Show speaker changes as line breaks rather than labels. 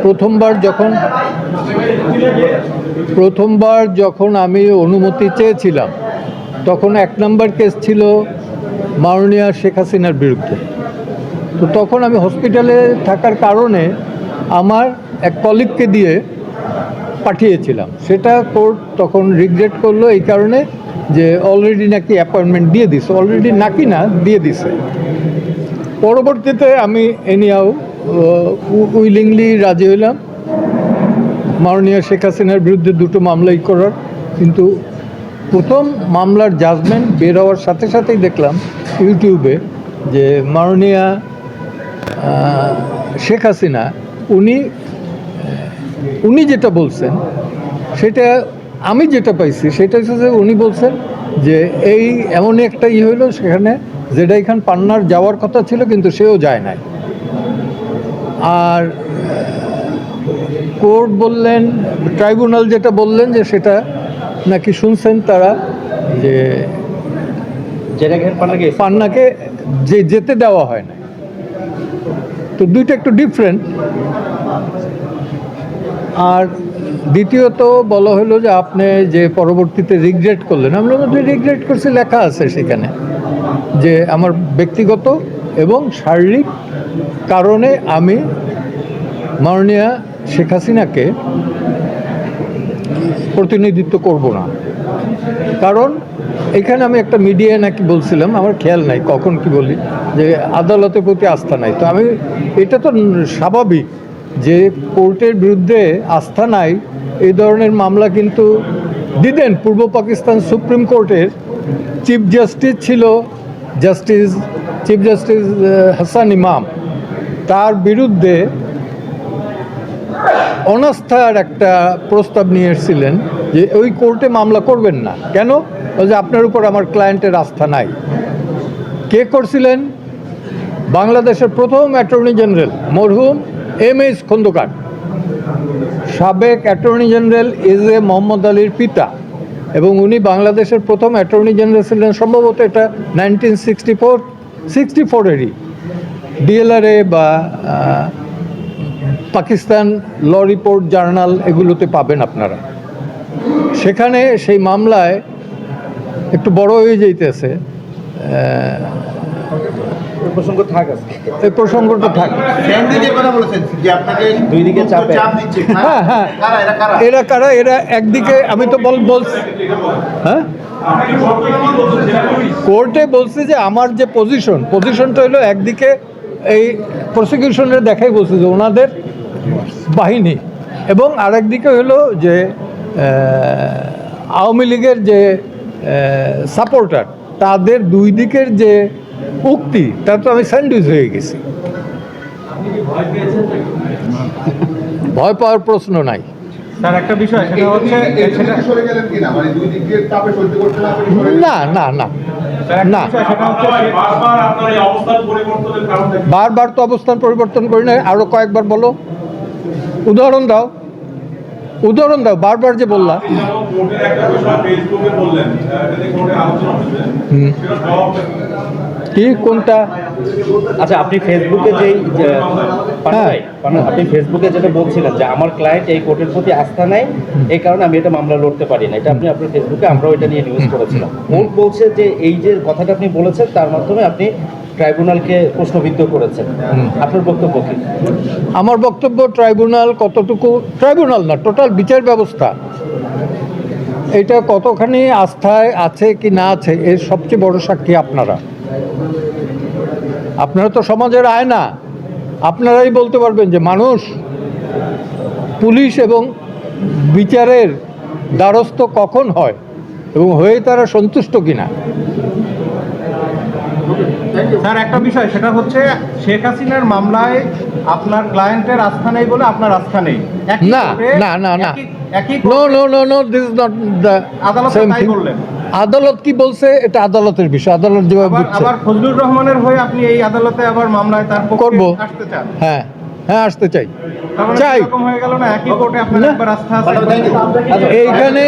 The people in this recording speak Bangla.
প্রথমবার যখন আমি অনুমতি চেয়েছিলাম তখন 1 নম্বর কেস ছিল মাননীয়া শেখ হাসিনার বিরুদ্ধে। তো তখন আমি হসপিটালে থাকার কারণে আমার এক কলিগকে দিয়ে পাঠিয়েছিলাম। সেটা কোর্ট তখন রিগ্রেট করলো এই কারণে যে অলরেডি নাকি অ্যাপয়েন্টমেন্ট দিয়ে দিছে, অলরেডি নাকি না দিয়ে দিছে। পরবর্তীতে আমি এনিয়াও উইলিংলি রাজি হইলাম মাননীয়া শেখ হাসিনার বিরুদ্ধে 2টো মামলাই করার। কিন্তু প্রথম মামলার জাজমেন্ট বের হওয়ার সাথে সাথেই দেখলাম ইউটিউবে যে মাননীয়া শেখ হাসিনা উনি যেটা বলছেন সেটা আমি যেটা পাইছি সেটা হচ্ছে যে উনি বলছেন যে এই এমনই একটা হইলো সেখানে জেডাই খান পান্নার যাওয়ার কথা ছিল কিন্তু সেও যায় নাই। আর কোর্ট বললেন, ট্রাইব্যুনাল যেটা বললেন যে সেটা নাকি শুনছেন তারা যে পান্নাকে যেতে দেওয়া হয় না। তো দুইটা একটু ডিফারেন্ট। আর দ্বিতীয়ত বলা হলো যে আপনি যে পরবর্তীতে রিগ্রেট করলেন, আমরা মধ্যে রিগ্রেট করছি লেখা আছে সেখানে যে আমার ব্যক্তিগত এবং শারীরিক কারণে আমি মাননীয়া শেখ হাসিনাকে প্রতিনিধিত্ব করব না। কারণ এখানে আমি একটা মিডিয়ায় নাকি বলছিলাম, আমার খেয়াল নাই কখন কি বলি, যে আদালতের প্রতি আস্থা নাই। তো আমি এটা তো স্বাভাবিক যে কোর্টের বিরুদ্ধে আস্থা নাই এই ধরনের মামলা কিন্তু দিতেন। পূর্ব পাকিস্তান সুপ্রিম কোর্টের চিফ জাস্টিস ছিল চিফ জাস্টিস হাসান ইমাম, তার বিরুদ্ধে অনাস্থার একটা প্রস্তাব নিয়ে এসেছিলেন যে ওই কোর্টে মামলা করবেন না। কেন? যে আপনার উপর আমার ক্লায়েন্টের আস্থা নাই। কে করছিলেন? বাংলাদেশের প্রথম অ্যাটর্নি জেনারেল মরহুম এম.এস খন্দকার, সাবেক অ্যাটর্নি জেনারেল এ মোহাম্মদ আলীর পিতা, এবং উনি বাংলাদেশের প্রথম অ্যাটর্নি জেনারেল ছিলেন সম্ভবত এটা 1964-এরই। ডিএলআরএ বা পাকিস্তান ল রিপোর্ট জার্নাল এগুলোতে পাবেন আপনারা। সেখানে সেই মামলায় একটু বড় হয়ে যাইতেছে, এই প্রসঙ্গটা থাক। হ্যাঁ হ্যাঁ, এরা কারা? এরা একদিকে আমি তো বলছি, হ্যাঁ কোর্টে বলছি যে আমার যে পজিশনটা হলো একদিকে এই প্রসিকিউশনের দেখাই বলছে যে ওনাদের বাহিনী, এবং আরেকদিকে হলো যে আওয়ামী লীগের যে সাপোর্টার, তাদের দুই দিকের যে উক্তি, তার তো আমি স্যান্ডউইচ হয়ে গেছি। ভয় পাওয়ার প্রশ্ন নাই।
একটা বিষয় সেটা হচ্ছে
না না না না, বারবার তো অবস্থান পরিবর্তন করি না। আরো কয়েকবার বলো, উদাহরণ দাও, বারবার যে বললাম। কি কোনটা?
আচ্ছা, আপনি ফেসবুকে আপনি ফেসবুকে যেটা বলছিলেন যে আমার ক্লায়েন্ট এই কোর্টের প্রতি আস্থা নাই, এই কারণে আমি এটা মামলা লড়তে পারি না, এটা আপনি আপনার ফেসবুকে, আমরাও এটা নিয়ে নিউজ করেছিলাম। কোর্ট বলছে যে এই যে কথাটা আপনি বলেছেন তার মাধ্যমে আপনি ট্রাইব্যুনালকে প্রশ্নবিদ্ধ করেছেন। আপনার বক্তব্য কি?
আমার বক্তব্য, ট্রাইব্যুনাল কতটুকু, ট্রাইব্যুনাল না, টোটাল বিচার ব্যবস্থা এটা কতখানি আস্থায় আছে কি না আছে এর সবচেয়ে বড় সাক্ষী আপনারা তো সমাজের আয়না। আপনারাই বলতে পারবেন যে মানুষ পুলিশ এবং বিচারের দ্বারস্থ কখন হয় এবং হয়ে তারা সন্তুষ্ট কিনা।
স্যার একটা বিষয় সেটা হচ্ছে শেখ হাসিনার মামলায় আপনার ক্লায়েন্টের আস্থা নেই বলে আপনার আস্থা নেই।
না না না না, no no no no, this is not the same thing. আদালত কি বলছে এটা আদালতের বিষয়, আদালত যেভাবে বুঝছে।
আবার ফজলুর রহমানের হয়ে আপনি এই আদালতে আবার মামলায় তার পক্ষে আসতে চান?
হ্যাঁ হ্যাঁ, আসতে চাই।
হয়ে গেল না, একই কোর্টে আপনার একবার আস্থা আছে।
এইখানে